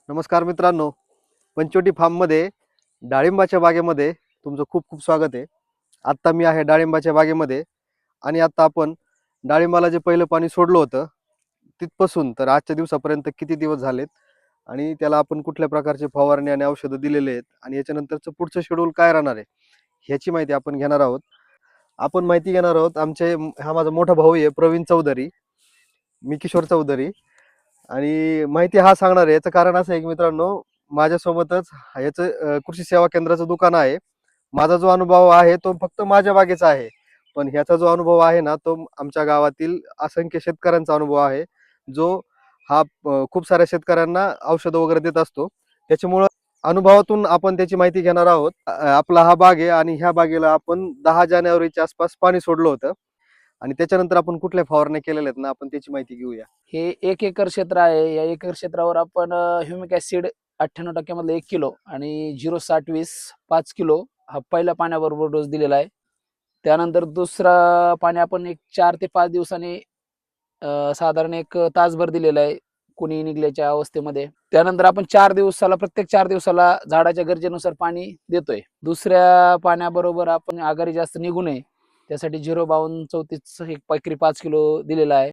नमस्कार मित्रांनो, पंचवटी फार्ममध्ये डाळिंबाच्या बागेमध्ये तुमचं खूप खूप स्वागत आहे. आत्ता मी आहे डाळिंबाच्या बागेमध्ये आणि आता आपण डाळिंबाला जे पहिलं पाणी सोडलं होतं तिथपासून तर आजच्या दिवसापर्यंत किती दिवस झालेत आणि त्याला आपण कुठल्या प्रकारचे फवारणी आणि औषधं दिलेले आहेत आणि याच्यानंतरचं पुढचं शेड्यूल काय राहणार आहे ह्याची माहिती आपण घेणार आहोत. आपण माहिती घेणार आहोत हा माझा मोठा भाऊ आहे प्रवीण चौधरी, मी किशोर चौधरी. आणि माहिती हा सांगणार आहे याचं कारण असं आहे की मित्रांनो, माझ्यासोबतच याचं कृषी सेवा केंद्राचं दुकान आहे. माझा जो अनुभव आहे तो फक्त माझ्या बागेचा आहे, पण ह्याचा जो अनुभव आहे ना तो आमच्या गावातील असंख्य शेतकऱ्यांचा अनुभव आहे, जो हा खूप साऱ्या शेतकऱ्यांना औषधं वगैरे देत असतो. त्याच्यामुळं अनुभवातून आपण त्याची माहिती घेणार आहोत. आपला हा बाग आहे आणि ह्या बागेला आपण 10 जानेवारीच्या आसपास पाणी सोडलं होतं आणि त्याच्यानंतर आपण कुठल्या फवारण्या केलेल्या आहेत ना आपण त्याची माहिती घेऊया. हे 1 एकर क्षेत्र आहे. या एकर क्षेत्रावर आपण ह्युमिक ऍसिड 98% मधलं 1 किलो आणि 0,60,20 5 किलो हा पहिल्या पाण्याबरोबर डोस दिलेला आहे. त्यानंतर दुसरा पाणी आपण एक 4 ते 5 दिवसांनी साधारण एक तासभर दिलेला आहे कुणी निघल्याच्या अवस्थेमध्ये. त्यानंतर आपण प्रत्येक 4 दिवसाला झाडाच्या गरजेनुसार पाणी देतोय. दुसऱ्या पाण्याबरोबर आपण आघाडी जास्त निघू नये त्यासाठी 0,52-34 एक पायकरी 5 किलो दिलेला आहे.